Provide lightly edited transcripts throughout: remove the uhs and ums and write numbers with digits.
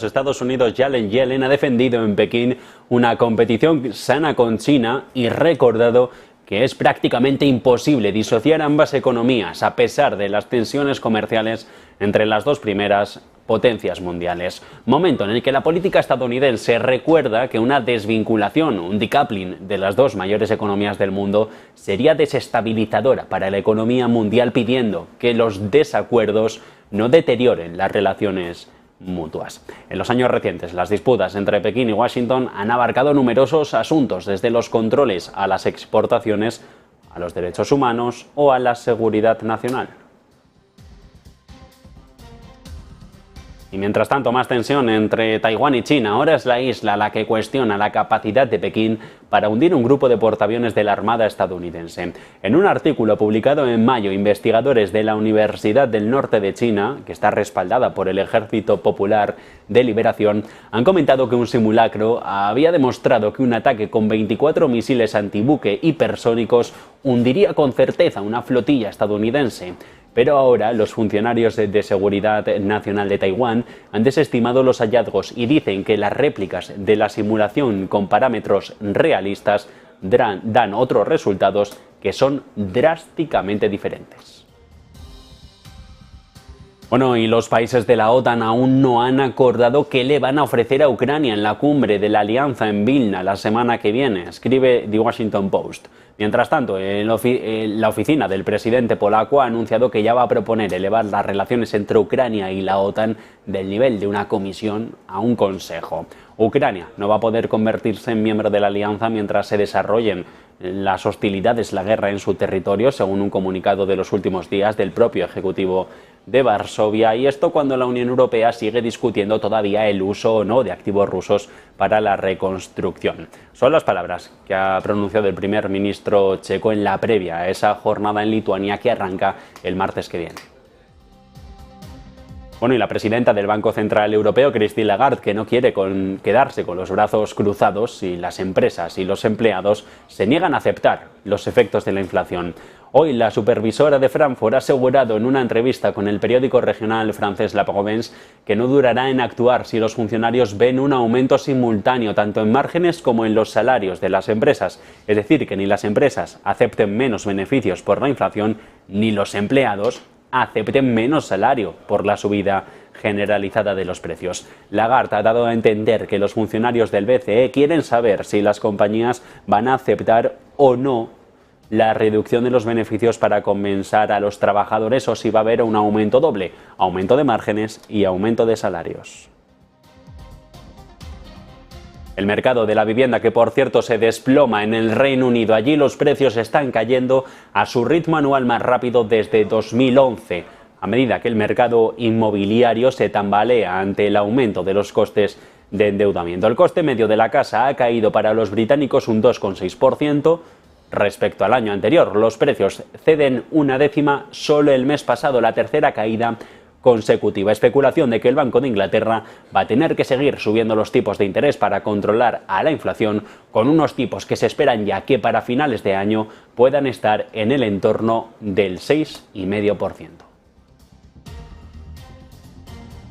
Estados Unidos, Janet Yellen, ha defendido en Pekín una competición sana con China y recordado que es prácticamente imposible disociar ambas economías a pesar de las tensiones comerciales entre las dos primeras potencias mundiales. Momento en el que la política estadounidense recuerda que una desvinculación, un decoupling de las dos mayores economías del mundo sería desestabilizadora para la economía mundial, pidiendo que los desacuerdos no deterioren las relaciones mutuas. En los años recientes, las disputas entre Pekín y Washington han abarcado numerosos asuntos, desde los controles a las exportaciones, a los derechos humanos o a la seguridad nacional. Y mientras tanto, más tensión entre Taiwán y China. Ahora es la isla la que cuestiona la capacidad de Pekín para hundir un grupo de portaaviones de la Armada estadounidense. En un artículo publicado en mayo, investigadores de la Universidad del Norte de China, que está respaldada por el Ejército Popular de Liberación, han comentado que un simulacro había demostrado que un ataque con 24 misiles antibuque hipersónicos hundiría con certeza una flotilla estadounidense. Pero ahora los funcionarios de Seguridad Nacional de Taiwán han desestimado los hallazgos y dicen que las réplicas de la simulación con parámetros realistas dan otros resultados que son drásticamente diferentes. Bueno, y los países de la OTAN aún no han acordado qué le van a ofrecer a Ucrania en la cumbre de la Alianza en Vilna la semana que viene, escribe The Washington Post. Mientras tanto, la oficina del presidente polaco ha anunciado que ya va a proponer elevar las relaciones entre Ucrania y la OTAN del nivel de una comisión a un consejo. Ucrania no va a poder convertirse en miembro de la alianza mientras se desarrollen las hostilidades, la guerra en su territorio, según un comunicado de los últimos días del propio Ejecutivo de Varsovia, y esto cuando la Unión Europea sigue discutiendo todavía el uso o no de activos rusos para la reconstrucción. Son las palabras que ha pronunciado el primer ministro checo en la previa a esa jornada en Lituania que arranca el martes que viene. Bueno, y la presidenta del Banco Central Europeo, Christine Lagarde, que no quiere quedarse con los brazos cruzados si las empresas y los empleados se niegan a aceptar los efectos de la inflación. Hoy la supervisora de Frankfurt ha asegurado en una entrevista con el periódico regional francés La Provence que no durará en actuar si los funcionarios ven un aumento simultáneo tanto en márgenes como en los salarios de las empresas. Es decir, que ni las empresas acepten menos beneficios por la inflación, ni los empleados acepten menos salario por la subida generalizada de los precios. Lagarde ha dado a entender que los funcionarios del BCE quieren saber si las compañías van a aceptar o no la reducción de los beneficios para compensar a los trabajadores o si va a haber un aumento doble, aumento de márgenes y aumento de salarios. El mercado de la vivienda, que por cierto se desploma en el Reino Unido, allí los precios están cayendo a su ritmo anual más rápido desde 2011, a medida que el mercado inmobiliario se tambalea ante el aumento de los costes de endeudamiento. El coste medio de la casa ha caído para los británicos un 2,6%, respecto al año anterior. Los precios ceden una décima solo el mes pasado, la tercera caída consecutiva. Especulación de que el Banco de Inglaterra va a tener que seguir subiendo los tipos de interés para controlar a la inflación, con unos tipos que se esperan ya que para finales de año puedan estar en el entorno del 6,5%.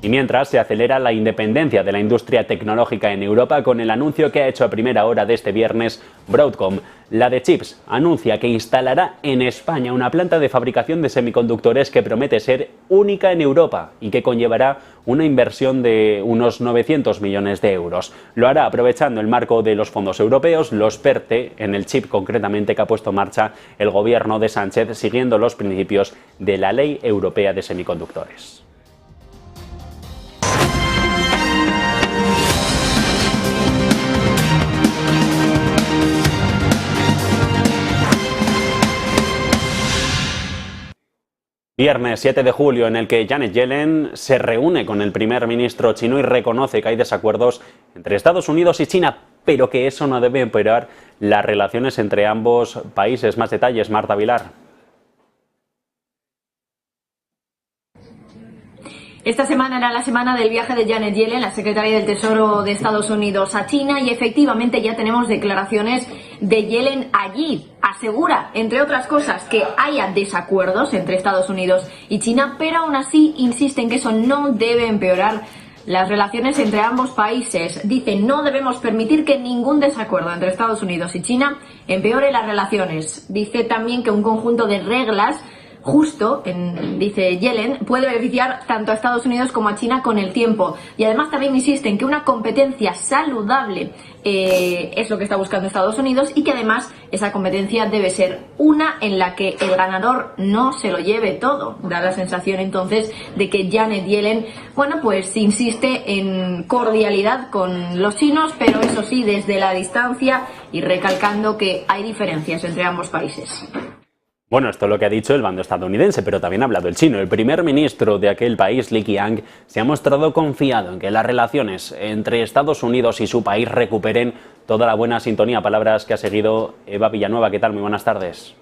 Y mientras se acelera la independencia de la industria tecnológica en Europa con el anuncio que ha hecho a primera hora de este viernes Broadcom. La de Chips anuncia que instalará en España una planta de fabricación de semiconductores que promete ser única en Europa y que conllevará una inversión de unos 900 millones de euros. Lo hará aprovechando el marco de los fondos europeos, los PERTE, en el chip concretamente que ha puesto en marcha el gobierno de Sánchez, siguiendo los principios de la Ley Europea de Semiconductores. Viernes 7 de julio, en el que Janet Yellen se reúne con el primer ministro chino y reconoce que hay desacuerdos entre Estados Unidos y China, pero que eso no debe empeorar las relaciones entre ambos países. Más detalles, Marta Vilar. Esta semana era la semana del viaje de Janet Yellen, la secretaria del Tesoro de Estados Unidos, a China, y efectivamente ya tenemos declaraciones de Yellen allí. Asegura, entre otras cosas, que haya desacuerdos entre Estados Unidos y China, pero aún así insiste en que eso no debe empeorar las relaciones entre ambos países. Dice, no debemos permitir que ningún desacuerdo entre Estados Unidos y China empeore las relaciones. Dice también que un conjunto de reglas justo, dice Yellen, puede beneficiar tanto a Estados Unidos como a China con el tiempo. Y además también insiste en que una competencia saludable es lo que está buscando Estados Unidos, y que además esa competencia debe ser una en la que el ganador no se lo lleve todo. Da la sensación entonces de que Janet Yellen, bueno, pues insiste en cordialidad con los chinos, pero eso sí, desde la distancia, y recalcando que hay diferencias entre ambos países. Bueno, esto es lo que ha dicho el bando estadounidense, pero también ha hablado el chino. El primer ministro de aquel país, Li Qiang, se ha mostrado confiado en que las relaciones entre Estados Unidos y su país recuperen toda la buena sintonía. Palabras que ha seguido Eva Villanueva. ¿Qué tal? Muy buenas tardes.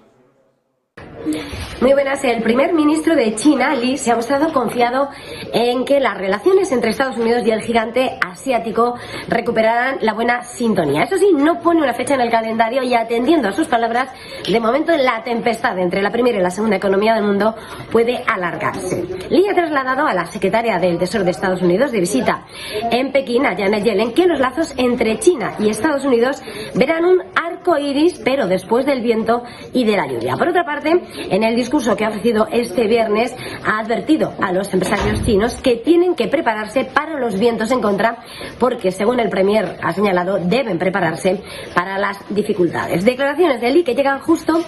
Muy buenas. El primer ministro de China, Li, se ha mostrado confiado en que las relaciones entre Estados Unidos y el gigante asiático recuperarán la buena sintonía. Eso sí, no pone una fecha en el calendario y, atendiendo a sus palabras, de momento la tempestad entre la primera y la segunda economía del mundo puede alargarse. Li ha trasladado a la secretaria del Tesoro de Estados Unidos de visita en Pekín, a Janet Yellen, que los lazos entre China y Estados Unidos verán un arco iris, pero después del viento y de la lluvia. Por otra parte, en el discurso que ha ofrecido este viernes, ha advertido a los empresarios chinos que tienen que prepararse para los vientos en contra, porque, según el premier ha señalado, deben prepararse para las dificultades. Declaraciones de Li que llegan justo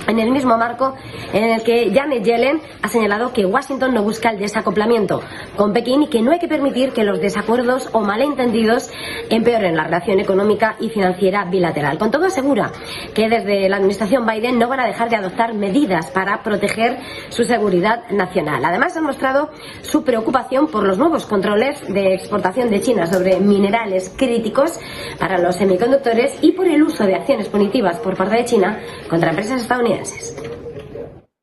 en el mismo marco en el que Janet Yellen ha señalado que Washington no busca el desacoplamiento con Pekín y que no hay que permitir que los desacuerdos o malentendidos empeoren la relación económica y financiera bilateral. Con todo, asegura que desde la administración Biden no van a dejar de adoptar medidas para proteger su seguridad nacional. Además, han mostrado su preocupación por los nuevos controles de exportación de China sobre minerales críticos para los semiconductores y por el uso de acciones punitivas por parte de China contra empresas estadounidenses.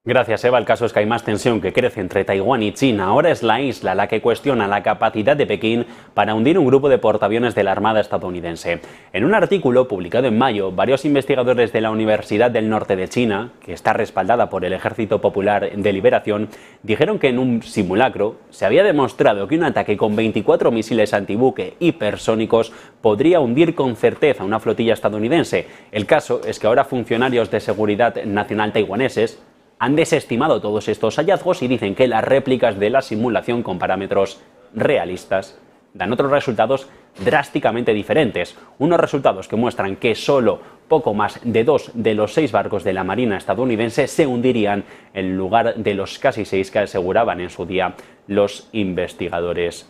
Gracias, Eva. El caso es que hay más tensión que crece entre Taiwán y China. Ahora es la isla la que cuestiona la capacidad de Pekín para hundir un grupo de portaaviones de la Armada estadounidense. En un artículo publicado en mayo, varios investigadores de la Universidad del Norte de China, que está respaldada por el Ejército Popular de Liberación, dijeron que en un simulacro se había demostrado que un ataque con 24 misiles antibuque hipersónicos podría hundir con certeza una flotilla estadounidense. El caso es que ahora funcionarios de seguridad nacional taiwaneses han desestimado todos estos hallazgos y dicen que las réplicas de la simulación con parámetros realistas dan otros resultados drásticamente diferentes. Unos resultados que muestran que solo poco más de 2 de los 6 barcos de la Marina estadounidense se hundirían en lugar de los casi 6 que aseguraban en su día los investigadores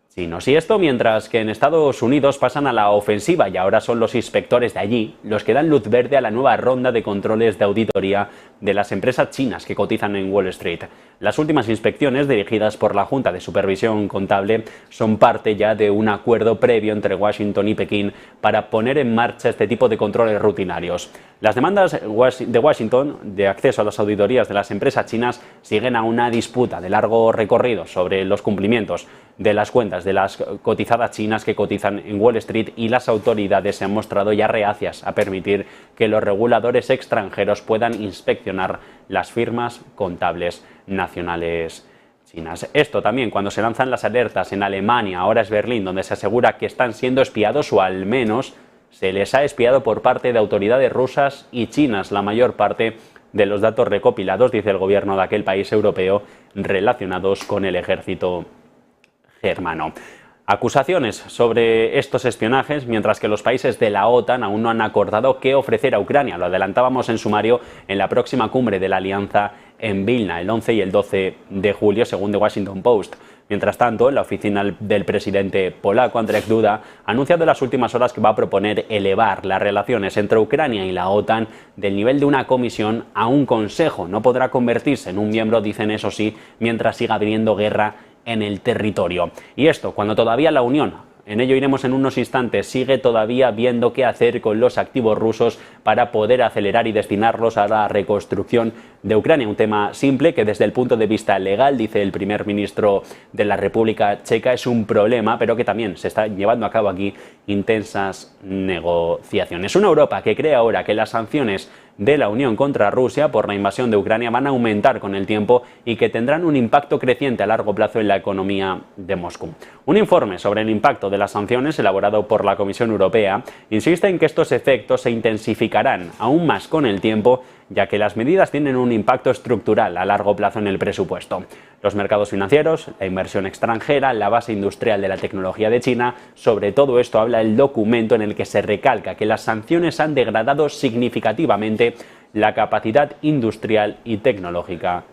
chinos. Y esto mientras que en Estados Unidos pasan a la ofensiva y ahora son los inspectores de allí los que dan luz verde a la nueva ronda de controles de auditoría de las empresas chinas que cotizan en Wall Street. Las últimas inspecciones, dirigidas por la Junta de Supervisión Contable, son parte ya de un acuerdo previo entre Washington y Pekín para poner en marcha este tipo de controles rutinarios. Las demandas de Washington de acceso a las auditorías de las empresas chinas siguen a una disputa de largo recorrido sobre los cumplimientos de las cuentas de las cotizadas chinas que cotizan en Wall Street, y las autoridades se han mostrado ya reacias a permitir que los reguladores extranjeros puedan inspeccionar las firmas contables nacionales chinas. Esto también cuando se lanzan las alertas en Alemania, ahora es Berlín, donde se asegura que están siendo espiados, o al menos se les ha espiado por parte de autoridades rusas y chinas. La mayor parte de los datos recopilados, dice el gobierno de aquel país europeo, relacionados con el ejército germano. Acusaciones sobre estos espionajes, mientras que los países de la OTAN aún no han acordado qué ofrecer a Ucrania. Lo adelantábamos en sumario en la próxima cumbre de la Alianza en Vilna, el 11 y el 12 de julio, según The Washington Post. Mientras tanto, la oficina del presidente polaco, Andrzej Duda, ha anunciado en las últimas horas que va a proponer elevar las relaciones entre Ucrania y la OTAN del nivel de una comisión a un consejo. No podrá convertirse en un miembro, dicen, eso sí, mientras siga habiendo guerra en el territorio. Y esto cuando todavía la Unión, en ello iremos en unos instantes, sigue todavía viendo qué hacer con los activos rusos para poder acelerar y destinarlos a la reconstrucción de Ucrania. Un tema simple que desde el punto de vista legal, dice el primer ministro de la República Checa, es un problema, pero que también se está llevando a cabo aquí intensas negociaciones. Una Europa que cree ahora que las sanciones de la Unión contra Rusia por la invasión de Ucrania van a aumentar con el tiempo y que tendrán un impacto creciente a largo plazo en la economía de Moscú. Un informe sobre el impacto de las sanciones elaborado por la Comisión Europea insiste en que estos efectos se intensificarán aún más con el tiempo, ya que las medidas tienen un impacto estructural a largo plazo en el presupuesto. Los mercados financieros, la inversión extranjera, la base industrial de la tecnología de China, sobre todo esto habla el documento en el que se recalca que las sanciones han degradado significativamente la capacidad industrial y tecnológica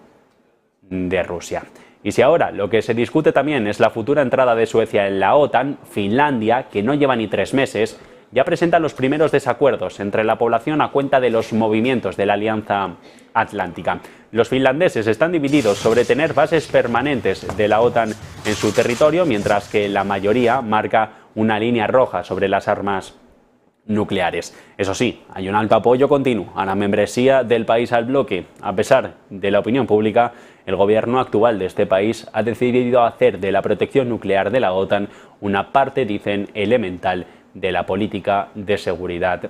de Rusia. Y si ahora lo que se discute también es la futura entrada de Suecia en la OTAN, Finlandia, que no lleva ni 3 meses, ya presenta los primeros desacuerdos entre la población a cuenta de los movimientos de la Alianza Atlántica. Los finlandeses están divididos sobre tener bases permanentes de la OTAN en su territorio, mientras que la mayoría marca una línea roja sobre las armas nucleares. Eso sí, hay un alto apoyo continuo a la membresía del país al bloque. A pesar de la opinión pública, el gobierno actual de este país ha decidido hacer de la protección nuclear de la OTAN una parte, dicen, elemental de la política de seguridad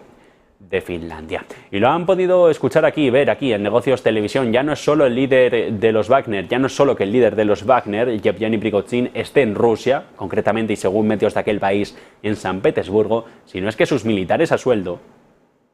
de Finlandia. Y lo han podido escuchar aquí, ver aquí en Negocios Televisión. Ya no es solo el líder de los Wagner, ya no es solo que el líder de los Wagner, Yevgeny Prigozhin, esté en Rusia, concretamente y según medios de aquel país, en San Petersburgo, sino es que sus militares a sueldo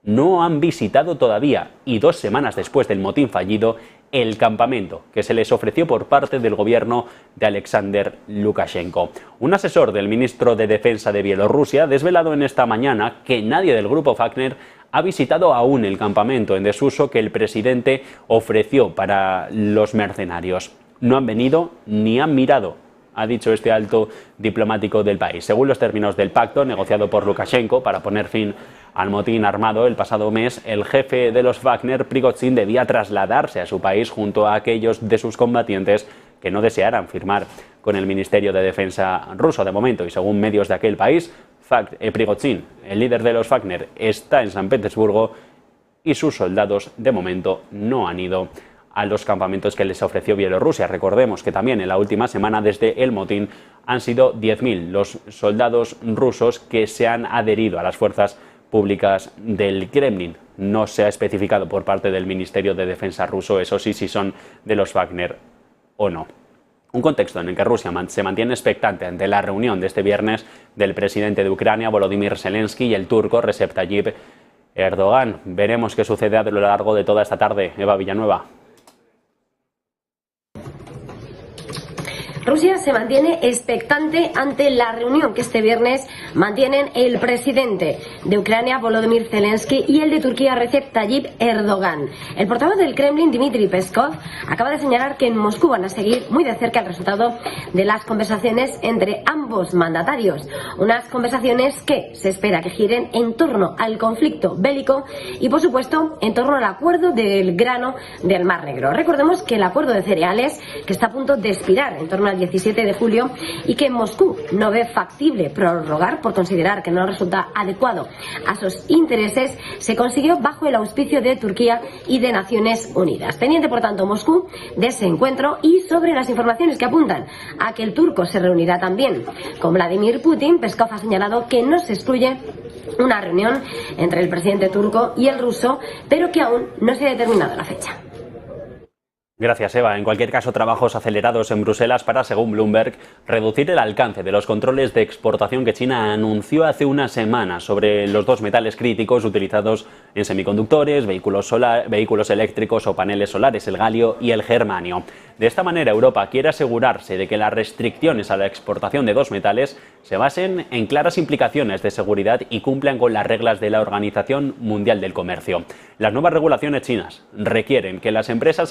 no han visitado todavía, y 2 semanas después del motín fallido, el campamento que se les ofreció por parte del gobierno de Alexander Lukashenko. Un asesor del ministro de Defensa de Bielorrusia ha desvelado en esta mañana que nadie del grupo Wagner ha visitado aún el campamento en desuso que el presidente ofreció para los mercenarios. No han venido ni han mirado, ha dicho este alto diplomático del país. Según los términos del pacto negociado por Lukashenko para poner fin al motín armado el pasado mes, el jefe de los Wagner, Prigozhin, debía trasladarse a su país junto a aquellos de sus combatientes que no desearan firmar con el Ministerio de Defensa ruso de momento. Y según medios de aquel país, Prigozhin, el líder de los Wagner, está en San Petersburgo y sus soldados de momento no han ido a los campamentos que les ofreció Bielorrusia. Recordemos que también en la última semana desde el motín han sido 10.000 los soldados rusos que se han adherido a las fuerzas públicas del Kremlin. No se ha especificado por parte del Ministerio de Defensa ruso, eso sí, si son de los Wagner o no. Un contexto en el que Rusia se mantiene expectante ante la reunión de este viernes del presidente de Ucrania, Volodymyr Zelensky, y el turco Recep Tayyip Erdogan. Veremos qué sucede a lo largo de toda esta tarde. Eva Villanueva. Rusia se mantiene expectante ante la reunión que este viernes mantienen el presidente de Ucrania, Volodymyr Zelensky, y el de Turquía, Recep Tayyip Erdogan. El portavoz del Kremlin, Dmitry Peskov, acaba de señalar que en Moscú van a seguir muy de cerca el resultado de las conversaciones entre ambos mandatarios. Unas conversaciones que se espera que giren en torno al conflicto bélico y, por supuesto, en torno al acuerdo del grano del Mar Negro. Recordemos que el acuerdo de cereales, que está a punto de expirar en torno al 17 de julio y que Moscú no ve factible prorrogar por considerar que no resulta adecuado a sus intereses, se consiguió bajo el auspicio de Turquía y de Naciones Unidas. Pendiente, por tanto, Moscú de ese encuentro y sobre las informaciones que apuntan a que el turco se reunirá también con Vladimir Putin. Peskov ha señalado que no se excluye una reunión entre el presidente turco y el ruso, pero que aún no se ha determinado la fecha. Gracias, Eva. En cualquier caso, trabajos acelerados en Bruselas para, según Bloomberg, reducir el alcance de los controles de exportación que China anunció hace una semana sobre los 2 metales críticos utilizados en semiconductores, vehículos eléctricos o paneles solares, el galio y el germanio. De esta manera, Europa quiere asegurarse de que las restricciones a la exportación de 2 metales se basen en claras implicaciones de seguridad y cumplan con las reglas de la Organización Mundial del Comercio. Las nuevas regulaciones chinas requieren que las empresas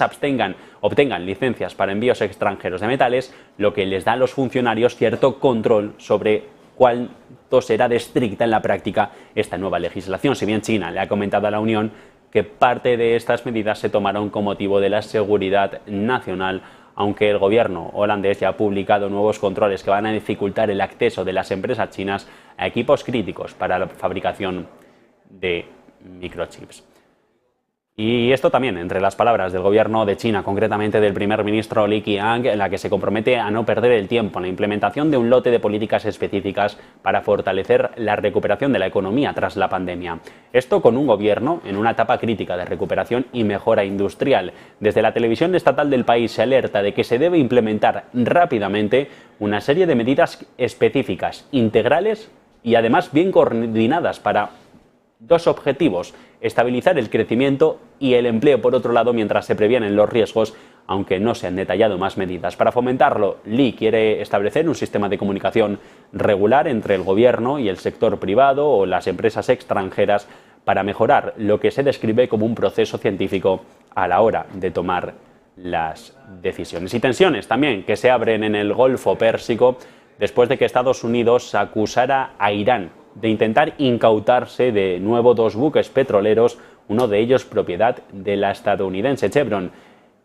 obtengan licencias para envíos extranjeros de metales, lo que les da a los funcionarios cierto control sobre cuánto será de estricta en la práctica esta nueva legislación. Si bien China le ha comentado a la Unión que parte de estas medidas se tomaron con motivo de la seguridad nacional, aunque el gobierno holandés ya ha publicado nuevos controles que van a dificultar el acceso de las empresas chinas a equipos críticos para la fabricación de microchips. Y esto también entre las palabras del gobierno de China, concretamente del primer ministro Li Qiang, en la que se compromete a no perder el tiempo en la implementación de un lote de políticas específicas para fortalecer la recuperación de la economía tras la pandemia. Esto con un gobierno en una etapa crítica de recuperación y mejora industrial. Desde la televisión estatal del país se alerta de que se debe implementar rápidamente una serie de medidas específicas, integrales y además bien coordinadas para dos objetivos: estabilizar el crecimiento y el empleo por otro lado, mientras se previenen los riesgos, aunque no se han detallado más medidas. Para fomentarlo, Li quiere establecer un sistema de comunicación regular entre el gobierno y el sector privado o las empresas extranjeras para mejorar lo que se describe como un proceso científico a la hora de tomar las decisiones. Y tensiones también que se abren en el Golfo Pérsico después de que Estados Unidos acusara a Irán de intentar incautarse de nuevo dos buques petroleros, uno de ellos propiedad de la estadounidense Chevron.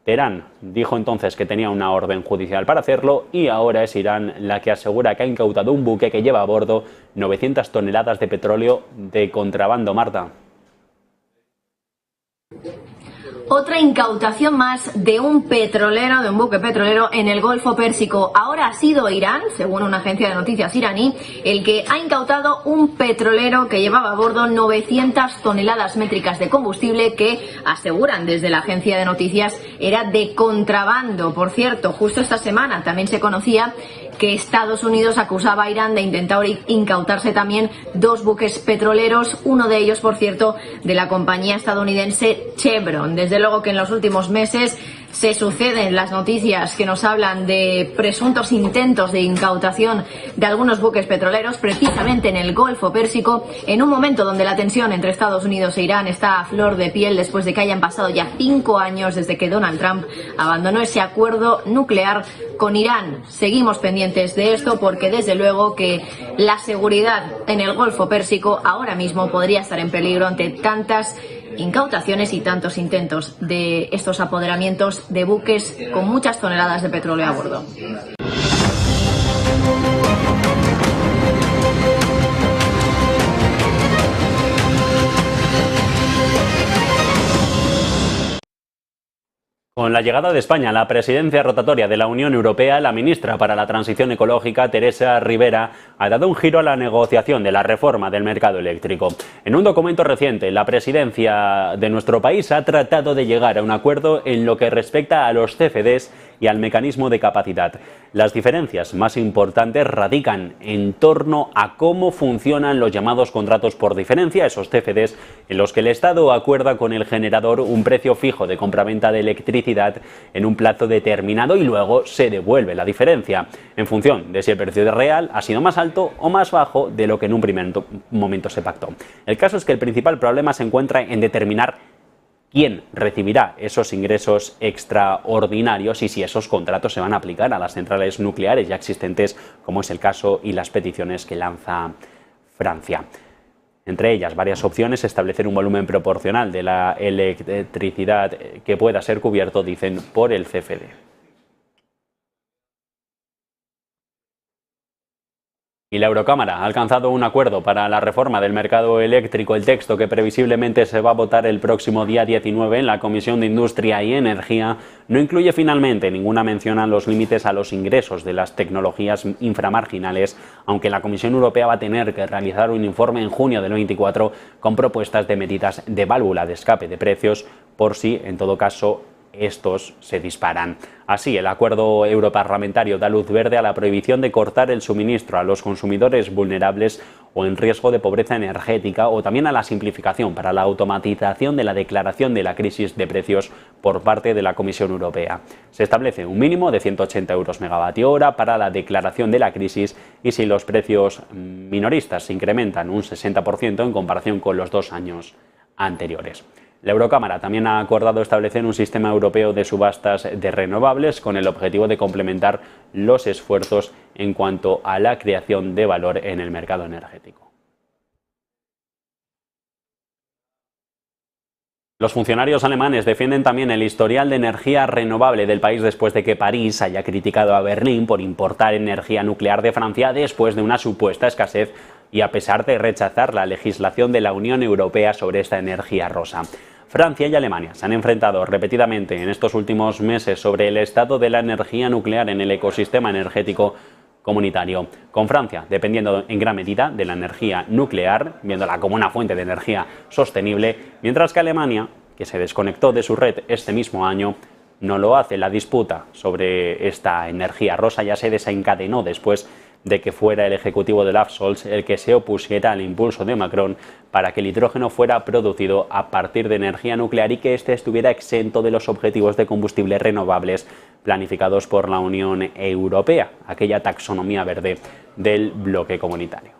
Teherán dijo entonces que tenía una orden judicial para hacerlo y ahora es Irán la que asegura que ha incautado un buque que lleva a bordo 900 toneladas de petróleo de contrabando. Marta. Otra incautación más de un petrolero, de un buque petrolero en el Golfo Pérsico. Ahora ha sido Irán, según una agencia de noticias iraní, el que ha incautado un petrolero que llevaba a bordo 900 toneladas métricas de combustible que, aseguran desde la agencia de noticias, era de contrabando. Por cierto, justo esta semana también se conocía que Estados Unidos acusaba a Irán de intentar incautarse también dos buques petroleros, uno de ellos, por cierto, de la compañía estadounidense Chevron. Desde luego que en los últimos meses se suceden las noticias que nos hablan de presuntos intentos de incautación de algunos buques petroleros, precisamente en el Golfo Pérsico, en un momento donde la tensión entre Estados Unidos e Irán está a flor de piel después de que hayan pasado ya 5 años desde que Donald Trump abandonó ese acuerdo nuclear con Irán. Seguimos pendientes de esto porque desde luego que la seguridad en el Golfo Pérsico ahora mismo podría estar en peligro ante tantas incautaciones y tantos intentos de estos apoderamientos de buques con muchas toneladas de petróleo a bordo. Con la llegada de España a la presidencia rotatoria de la Unión Europea, la ministra para la Transición Ecológica, Teresa Ribera, ha dado un giro a la negociación de la reforma del mercado eléctrico. En un documento reciente, la presidencia de nuestro país ha tratado de llegar a un acuerdo en lo que respecta a los CFDs y al mecanismo de capacidad. Las diferencias más importantes radican en torno a cómo funcionan los llamados contratos por diferencia, esos CFDs, en los que el Estado acuerda con el generador un precio fijo de compraventa de electricidad en un plazo determinado y luego se devuelve la diferencia, en función de si el precio real ha sido más alto o más bajo de lo que en un primer momento se pactó. El caso es que el principal problema se encuentra en determinar quién recibirá esos ingresos extraordinarios y si esos contratos se van a aplicar a las centrales nucleares ya existentes, como es el caso y las peticiones que lanza Francia. Entre ellas, varias opciones: establecer un volumen proporcional de la electricidad que pueda ser cubierto, dicen, por el CFD. Y la Eurocámara ha alcanzado un acuerdo para la reforma del mercado eléctrico. El texto, que previsiblemente se va a votar el próximo día 19 en la Comisión de Industria y Energía, no incluye finalmente ninguna mención a los límites a los ingresos de las tecnologías inframarginales, aunque la Comisión Europea va a tener que realizar un informe en junio del 24 con propuestas de medidas de válvula de escape de precios por si, en todo caso, estos se disparan. Así, el acuerdo europarlamentario da luz verde a la prohibición de cortar el suministro a los consumidores vulnerables o en riesgo de pobreza energética, o también a la simplificación para la automatización de la declaración de la crisis de precios por parte de la Comisión Europea. Se establece un mínimo de 180 euros megavatio hora para la declaración de la crisis y si los precios minoristas se incrementan un 60% en comparación con los 2 años anteriores. La Eurocámara también ha acordado establecer un sistema europeo de subastas de renovables con el objetivo de complementar los esfuerzos en cuanto a la creación de valor en el mercado energético. Los funcionarios alemanes defienden también el historial de energía renovable del país después de que París haya criticado a Berlín por importar energía nuclear de Francia después de una supuesta escasez y a pesar de rechazar la legislación de la Unión Europea sobre esta energía rosa. Francia y Alemania se han enfrentado repetidamente en estos últimos meses sobre el estado de la energía nuclear en el ecosistema energético comunitario, con Francia dependiendo en gran medida de la energía nuclear, viéndola como una fuente de energía sostenible, mientras que Alemania, que se desconectó de su red este mismo año, no lo hace. La disputa sobre esta energía rosa ya se desencadenó después de que fuera el ejecutivo de Olaf Scholz el que se opusiera al impulso de Macron para que el hidrógeno fuera producido a partir de energía nuclear y que éste estuviera exento de los objetivos de combustibles renovables planificados por la Unión Europea, aquella taxonomía verde del bloque comunitario.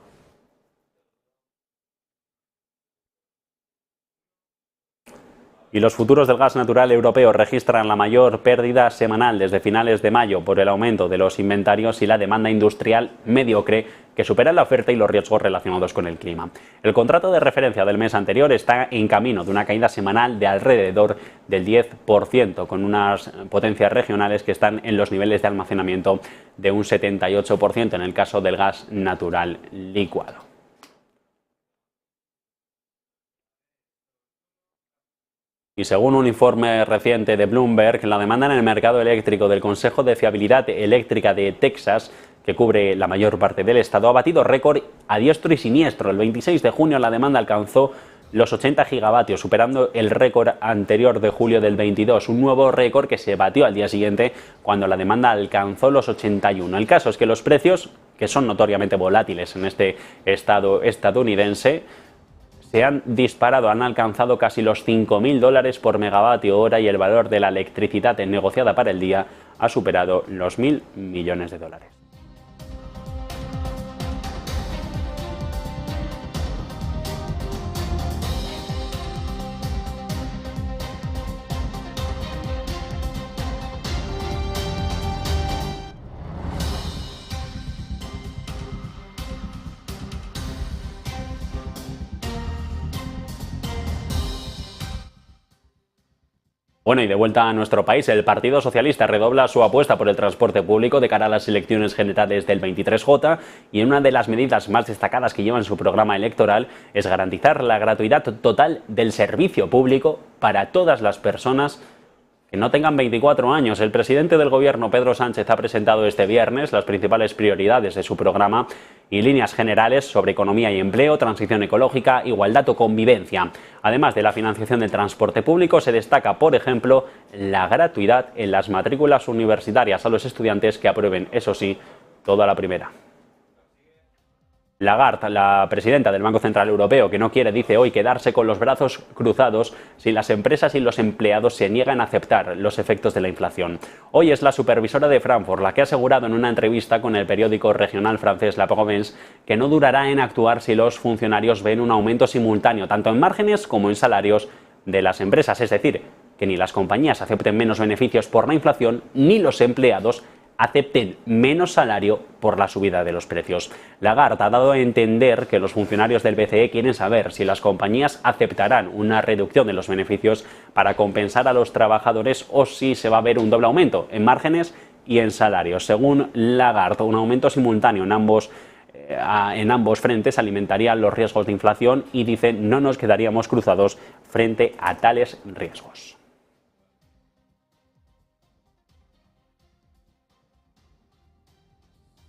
Y los futuros del gas natural europeo registran la mayor pérdida semanal desde finales de mayo por el aumento de los inventarios y la demanda industrial mediocre que supera la oferta y los riesgos relacionados con el clima. El contrato de referencia del mes anterior está en camino de una caída semanal de alrededor del 10%, con unas potencias regionales que están en los niveles de almacenamiento de un 78% en el caso del gas natural licuado. Y según un informe reciente de Bloomberg, la demanda en el mercado eléctrico del Consejo de Fiabilidad Eléctrica de Texas, que cubre la mayor parte del estado, ha batido récord a diestro y siniestro. El 26 de junio la demanda alcanzó los 80 gigavatios, superando el récord anterior de julio del 22, un nuevo récord que se batió al día siguiente cuando la demanda alcanzó los 81. El caso es que los precios, que son notoriamente volátiles en este estado estadounidense, se han disparado, han alcanzado casi los $5.000 por megavatio hora y el valor de la electricidad negociada para el día ha superado los $1.000 millones. Bueno, y de vuelta a nuestro país, el Partido Socialista redobla su apuesta por el transporte público de cara a las elecciones generales del 23J y una de las medidas más destacadas que lleva en su programa electoral es garantizar la gratuidad total del servicio público para todas las personas que no tengan 24 años. El presidente del Gobierno, Pedro Sánchez, ha presentado este viernes las principales prioridades de su programa y líneas generales sobre economía y empleo, transición ecológica, igualdad o convivencia. Además de la financiación del transporte público, se destaca, por ejemplo, la gratuidad en las matrículas universitarias a los estudiantes que aprueben, eso sí, toda la primera. Lagarde, la presidenta del Banco Central Europeo, que no quiere, dice hoy, quedarse con los brazos cruzados si las empresas y los empleados se niegan a aceptar los efectos de la inflación. Hoy es la supervisora de Frankfurt la que ha asegurado en una entrevista con el periódico regional francés La Provence que no durará en actuar si los funcionarios ven un aumento simultáneo, tanto en márgenes como en salarios de las empresas. Es decir, que ni las compañías acepten menos beneficios por la inflación, ni los empleados acepten menos salario por la subida de los precios. Lagarde ha dado a entender que los funcionarios del BCE quieren saber si las compañías aceptarán una reducción de los beneficios para compensar a los trabajadores o si se va a ver un doble aumento en márgenes y en salarios. Según Lagarde, un aumento simultáneo en ambos frentes alimentaría los riesgos de inflación y dice no nos quedaríamos cruzados frente a tales riesgos.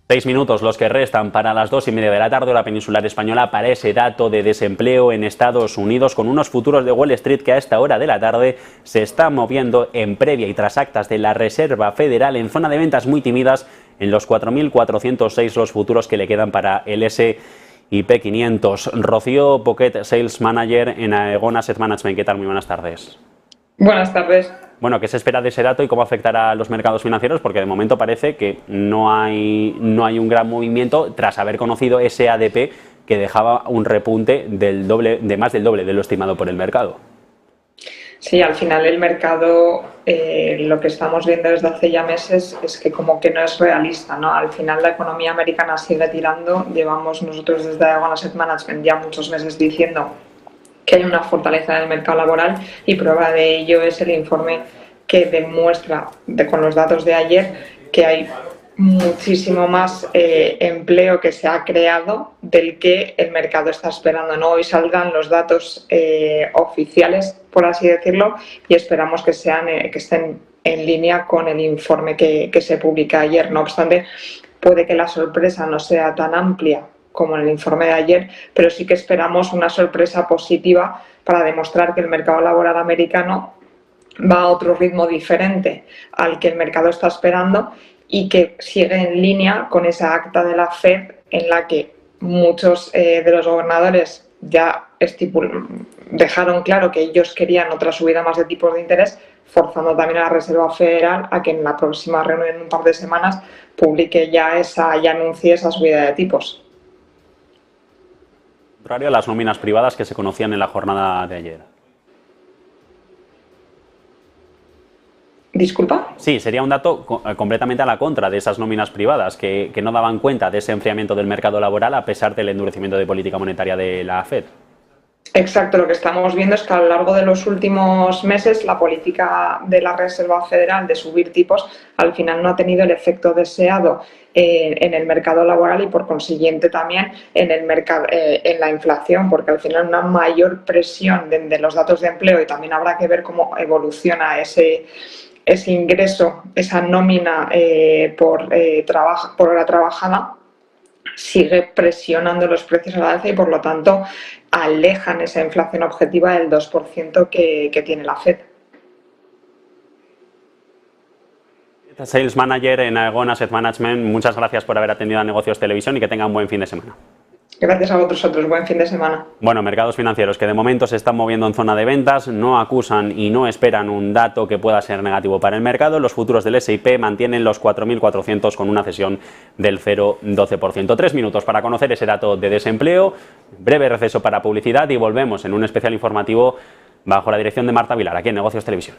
6 minutos los que restan para las 2:30 de la tarde, hora peninsular española, para ese dato de desempleo en Estados Unidos, con unos futuros de Wall Street que a esta hora de la tarde se están moviendo en previa y tras actas de la Reserva Federal en zona de ventas muy tímidas en los 4.406 los futuros que le quedan para el S&P 500. Rocío Poquet, Sales Manager en Aegon Asset Management. ¿Qué tal? Muy buenas tardes. Buenas tardes. Bueno, ¿qué se espera de ese dato y cómo afectará a los mercados financieros? Porque de momento parece que no hay un gran movimiento tras haber conocido ese ADP que dejaba un repunte de más del doble de lo estimado por el mercado. Sí, al final el mercado, lo que estamos viendo desde hace ya meses es que como que no es realista, ¿no? Al final la economía americana sigue tirando. Llevamos nosotros desde Aegon Asset Management ya muchos meses diciendo que hay una fortaleza en el mercado laboral y prueba de ello es el informe que demuestra con los datos de ayer que hay muchísimo más empleo que se ha creado del que el mercado está esperando, ¿no? Hoy saldrán los datos oficiales, por así decirlo, y esperamos que estén en línea con el informe que se publica ayer. No obstante, puede que la sorpresa no sea tan amplia como en el informe de ayer, pero sí que esperamos una sorpresa positiva para demostrar que el mercado laboral americano va a otro ritmo diferente al que el mercado está esperando y que sigue en línea con esa acta de la Fed en la que muchos de los gobernadores ya dejaron claro que ellos querían otra subida más de tipos de interés, forzando también a la Reserva Federal a que en la próxima reunión, en un par de semanas, publique ya anuncie esa subida de tipos. Contrario a las nóminas privadas que se conocían en la jornada de ayer. ¿Disculpa? Sí, sería un dato completamente a la contra de esas nóminas privadas que no daban cuenta de ese enfriamiento del mercado laboral a pesar del endurecimiento de política monetaria de la Fed. Exacto, lo que estamos viendo es que a lo largo de los últimos meses la política de la Reserva Federal de subir tipos al final no ha tenido el efecto deseado en el mercado laboral y por consiguiente también en la inflación, porque al final una mayor presión de los datos de empleo, y también habrá que ver cómo evoluciona ese ingreso, esa nómina por hora trabajada, sigue presionando los precios a la alza y por lo tanto alejan esa inflación objetiva del 2% que tiene la Fed. Sales Manager en Aegon Asset Management, muchas gracias por haber atendido a Negocios Televisión y que tengan un buen fin de semana. Gracias a vosotros, buen fin de semana. Bueno, mercados financieros que de momento se están moviendo en zona de ventas, no acusan y no esperan un dato que pueda ser negativo para el mercado. Los futuros del S&P mantienen los 4.400 con una cesión del 0,12%. 3 minutos para conocer ese dato de desempleo, breve receso para publicidad y volvemos en un especial informativo bajo la dirección de Marta Vilar, aquí en Negocios Televisión.